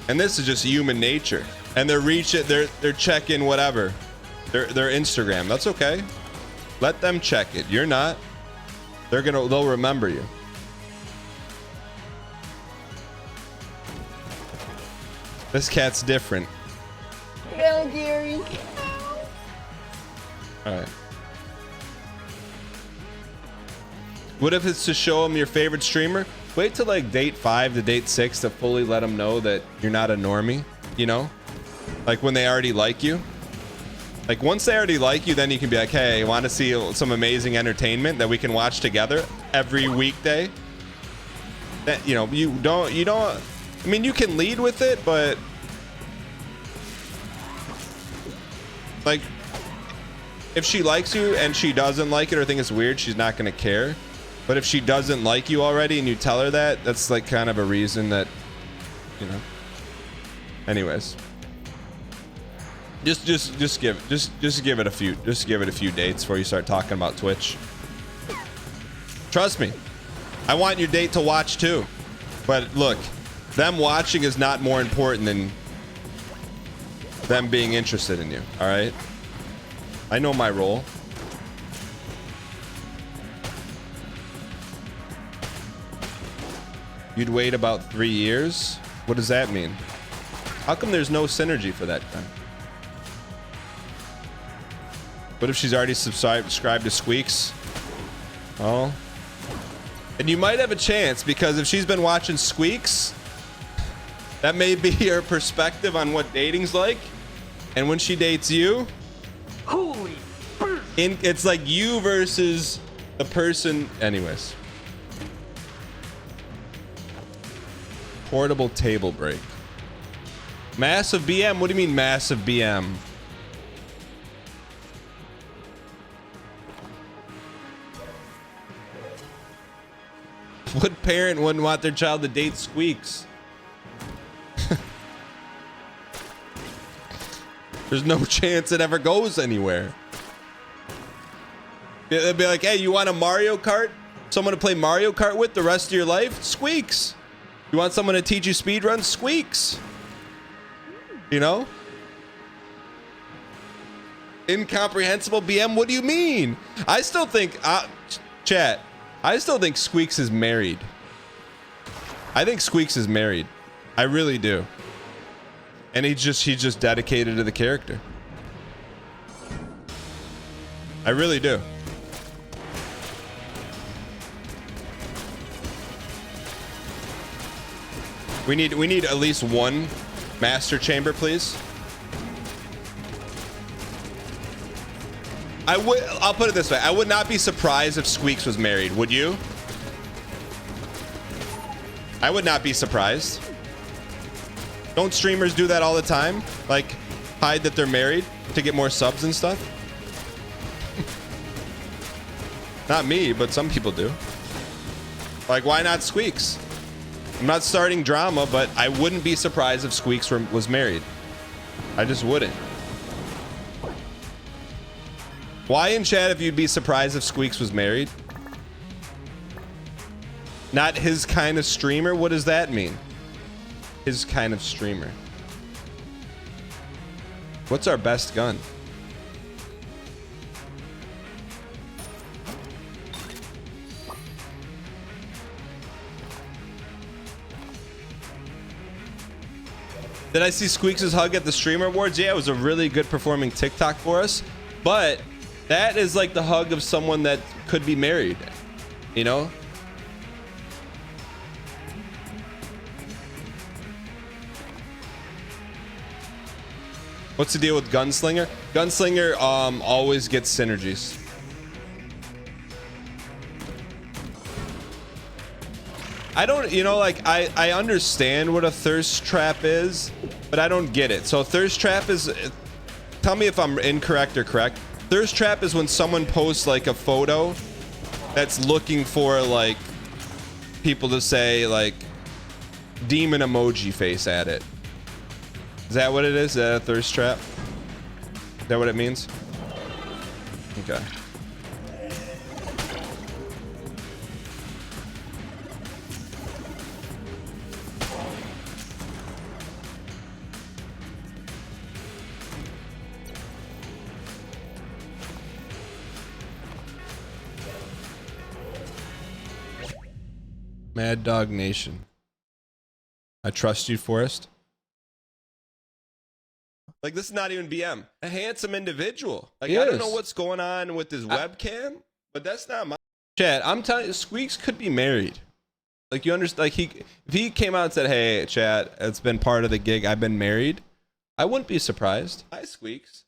And this is just human nature. and they're checking whatever, their Instagram. That's okay. Let them check it. You're not. They'll remember you. This cat's different. No, Gary. All right. What if it's to show them your favorite streamer? Wait till like date 5 to date 6 to fully let them know that you're not a normie, you know? Like when they already like you. Like once they already like you, then you can be like, hey, want to see some amazing entertainment that we can watch together every weekday? That, you know, you don't, I mean, you can lead with it, but like if she likes you and she doesn't like it or think it's weird, she's not going to care. But if she doesn't like you already and you tell her that, that's like kind of a reason that, you know. Anyways, just give it a few dates before you start talking about Twitch. Trust me, I want your date to watch too. But look, them watching is not more important than them being interested in you. All right, I know my role. You'd wait about 3 years? What does that mean? How come there's no synergy for that then? What if she's already subscribed to Squeaks? Oh. And you might have a chance because if she's been watching Squeaks, that may be her perspective on what dating's like. And when she dates you, Holy it's like you versus the person. Anyways. Portable table break. Massive BM? What do you mean massive BM? What parent wouldn't want their child to date Squeaks? There's no chance it ever goes anywhere. They'd be like, hey, you want a Mario Kart? Someone to play Mario Kart with the rest of your life? Squeaks. You want someone to teach you speedruns? Squeaks. You know? Incomprehensible BM? What do you mean? I still think, chat, I still think Squeaks is married. I think Squeaks is married. I really do. And he's just dedicated to the character. I really do. We need at least one master chamber, please. I'll put it this way. I would not be surprised if Squeaks was married. Would you? I would not be surprised. Don't streamers do that all the time? Like hide that they're married to get more subs and stuff? Not me, but some people do. Like, why not Squeaks? I'm not starting drama, but I wouldn't be surprised if Squeaks was married. I just wouldn't. Why in chat if you'd be surprised if Squeaks was married? Not his kind of streamer? What does that mean? His kind of streamer. What's our best gun? Did I see Squeaks' hug at the Streamer Awards? Yeah, it was a really good performing TikTok for us. But that is like the hug of someone that could be married, you know? What's the deal with Gunslinger? Gunslinger always gets synergies. I don't, you know, like I understand what a thirst trap is, but I don't get it. So thirst trap is, tell me if I'm incorrect or correct. Thirst trap is when someone posts like a photo that's looking for like people to say like demon emoji face at it. Is that what it is? Is that a thirst trap? Is that what it means? Okay. Mad Dog Nation. I trust you, Forrest. Like, this is not even BM. A handsome individual. Like, I don't know what's going on with his webcam, but that's not my chat. I'm telling you, Squeaks could be married. Like, you understand? Like, if he came out and said, "Hey, chat, it's been part of the gig. I've been married," I wouldn't be surprised. Hi, Squeaks.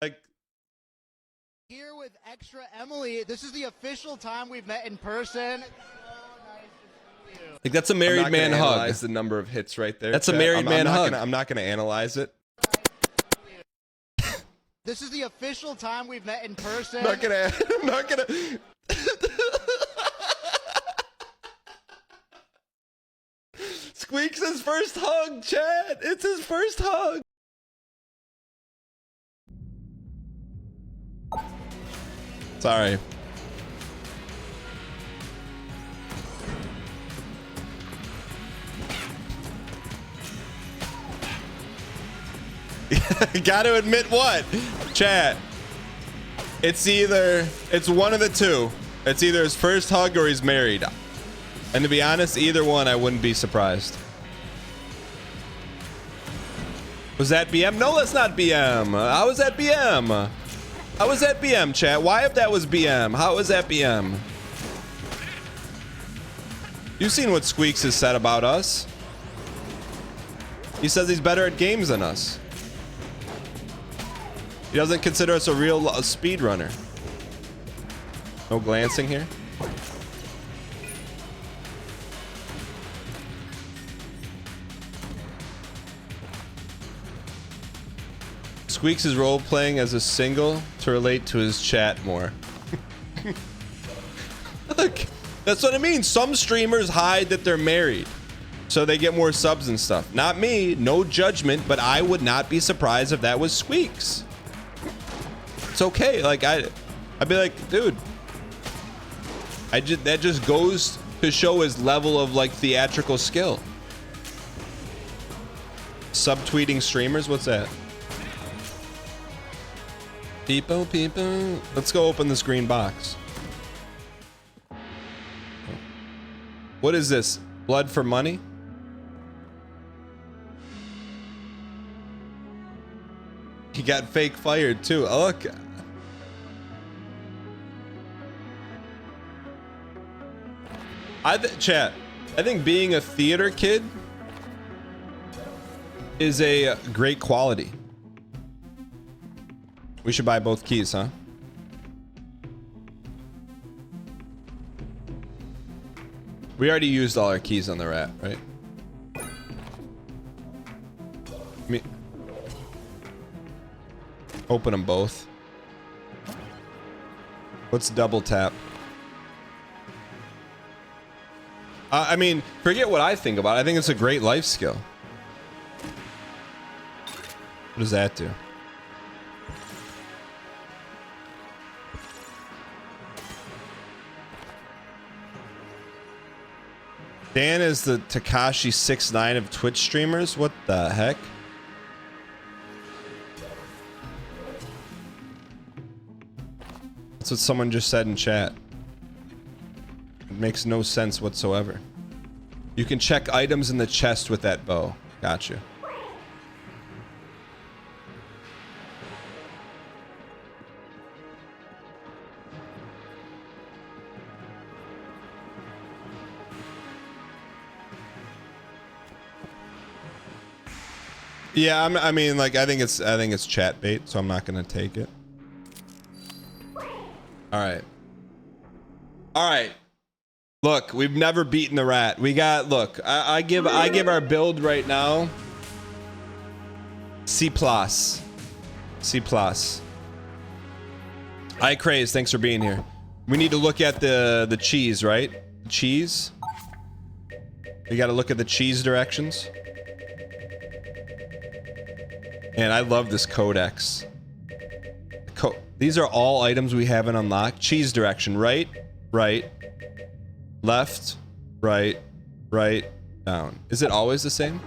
Like, here with Extra Emily. This is the official time we've met in person. that's a married man hug. Analyze the number of hits right there. That's a married man hug. I'm not going to analyze it. This is the official time we've met in person. I'm not gonna. Squeaks his first hug, Chad. It's his first hug. Sorry. Gotta admit what? Chat. It's one of the two. It's either his first hug or he's married. And to be honest, either one, I wouldn't be surprised. Was that BM? No, that's not BM. How was that BM? How was that BM, chat? Why if that was BM? How was that BM? You've seen what Squeaks has said about us. He says he's better at games than us. He doesn't consider us a real speedrunner. No glancing here. Squeaks is role playing as a single to relate to his chat more. Look, that's what I mean. Some streamers hide that they're married so they get more subs and stuff. Not me, no judgment, but I would not be surprised if that was Squeaks. It's okay. Like I'd be like, dude, that just goes to show his level of like theatrical skill. Subtweeting streamers, what's that? People. Let's go open this green box. What is this? Blood for money? He got fake fired too. Oh, look. Chat, I think being a theater kid is a great quality. We should buy both keys, huh? We already used all our keys on the rat, right? Open them both. What's double tap? I mean, forget what I think about it. I think it's a great life skill. What does that do? Dan is the Tekashi 6ix9ine of Twitch streamers? What the heck? That's what someone just said in chat. It makes no sense whatsoever. You can check items in the chest with that bow. Gotcha. Yeah, I mean, like, I think it's chat bait, so I'm not gonna take it. All right. Look, we've never beaten the rat. We got. Look, I give our build right now C+. C+. Hi, Craze. Thanks for being here. We need to look at the cheese, right? Cheese. We got to look at the cheese directions. And I love this codex. These are all items we haven't unlocked. Cheese direction. Right, left, right, down. Is it always the same?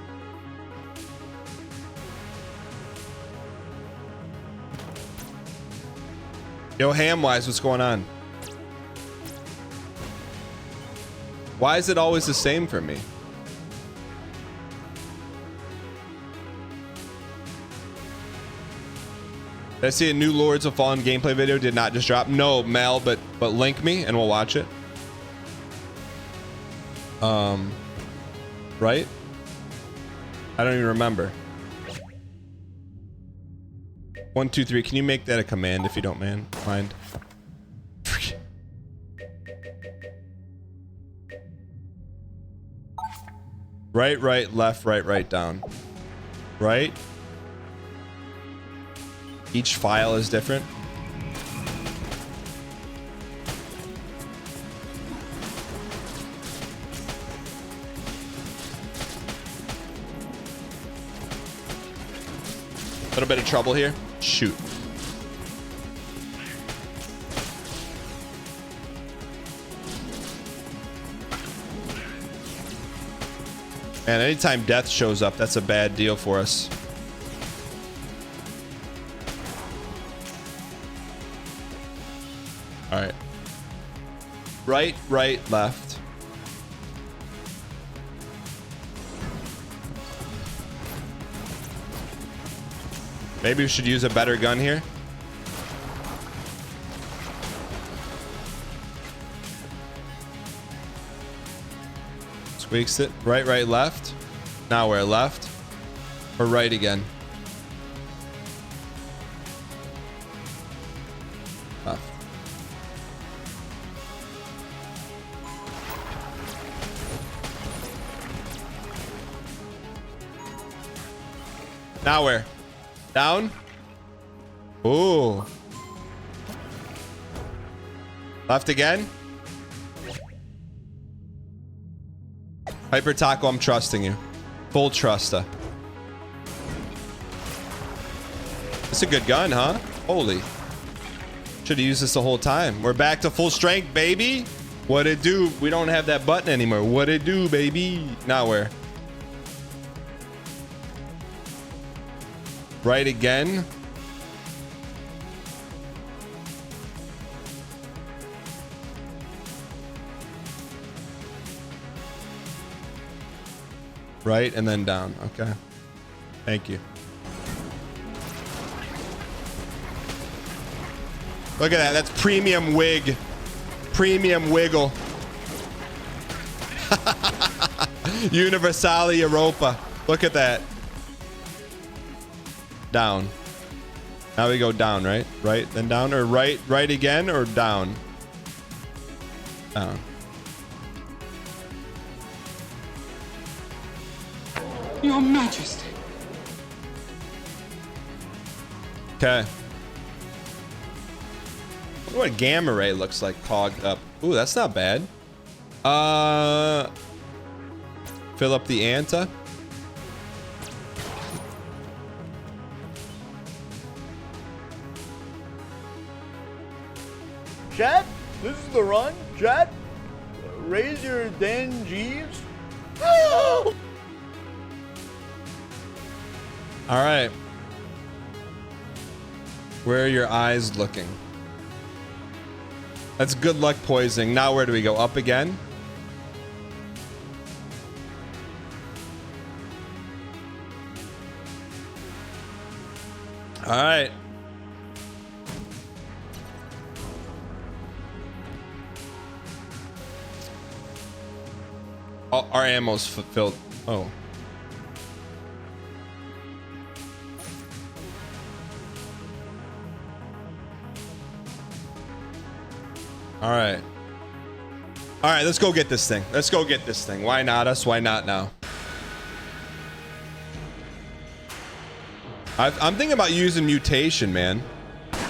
Yo, Hamwise, what's going on? Why is it always the same for me? Did I see a new Lords of Fallen gameplay video? Did not just drop. No, Mel, but link me and we'll watch it. Right? I don't even remember. 1, 2, 3. Can you make that a command if you don't mind? Right, right, left, right, right, down. Right? Each file is different. A little bit of trouble here. Shoot. And anytime death shows up, that's a bad deal for us. All right. Right, right, left. Maybe we should use a better gun here. Squeaks it. Right, right, left. Now where? Left or right again? Left. Now where? Down. Ooh. Left again. Hyper Taco, I'm trusting you. Full trusta. It's a good gun, huh? Holy. Should have used this the whole time. We're back to full strength, baby. What it do? We don't have that button anymore. What it do, baby? Now where? Right again. Right and then down. Okay. Thank you. Look at that. That's premium wig. Premium wiggle. Universali Europa. Look at that. Down. Now we go down, right? Right, then down, or right, right again, or down? Down. Your Majesty. Okay. What a gamma ray looks like cogged up. Ooh, that's not bad. Fill up the anta. Chat, this is the run. Chat, raise your DANGHEES. Oh! All right. Where are your eyes looking? That's good luck poisoning. Now where do we go? Up again? All right. Oh, our ammo's filled. Oh. All right. All right, let's go get this thing. Let's go get this thing. Why not us? Why not now? I'm thinking about using mutation, man. I'm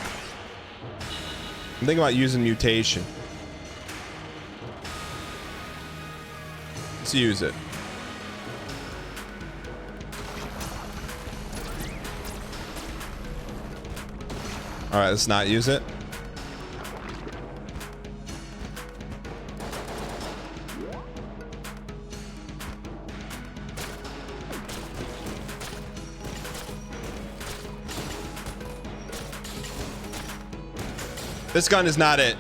thinking about using mutation. Let's use it. All right, let's not use it. This gun is not it.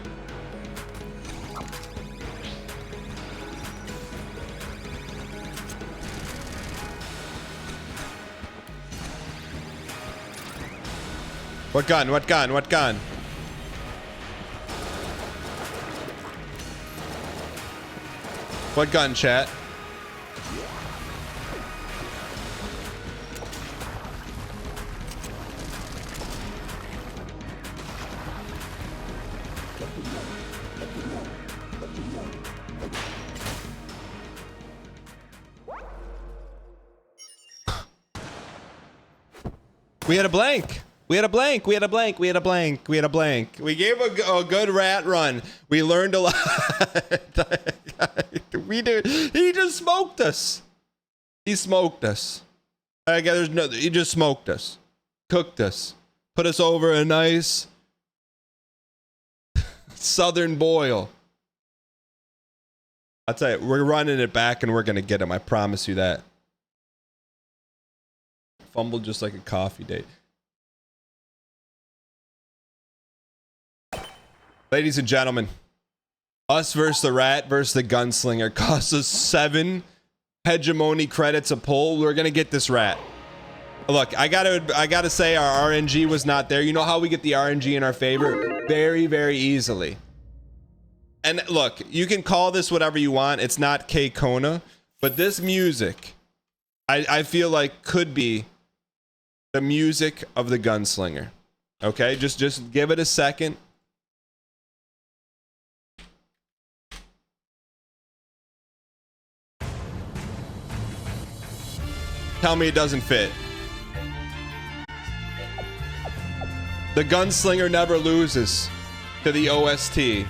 What gun? What gun? What gun? What gun, chat? We had a blank. We had a blank. We had a blank. We had a blank. We had a blank. We gave a good rat run. We learned a lot. We did. He just smoked us. He smoked us. I guess there's no. He just smoked us, cooked us, put us over a nice southern boil. I'll tell you, we're running it back and we're gonna get him. I promise you that. Fumbled just like a coffee date. Ladies and gentlemen, us versus the rat versus the gunslinger costs us 7 hegemony credits a pull. We're gonna get this rat. Look, I gotta say our RNG was not there. You know how we get the RNG in our favor? Very, very easily. And look, you can call this whatever you want. It's not K-Kona, but this music, I feel like could be the music of the gunslinger. Okay, just give it a second. Tell me it doesn't fit. The gunslinger never loses to the OST.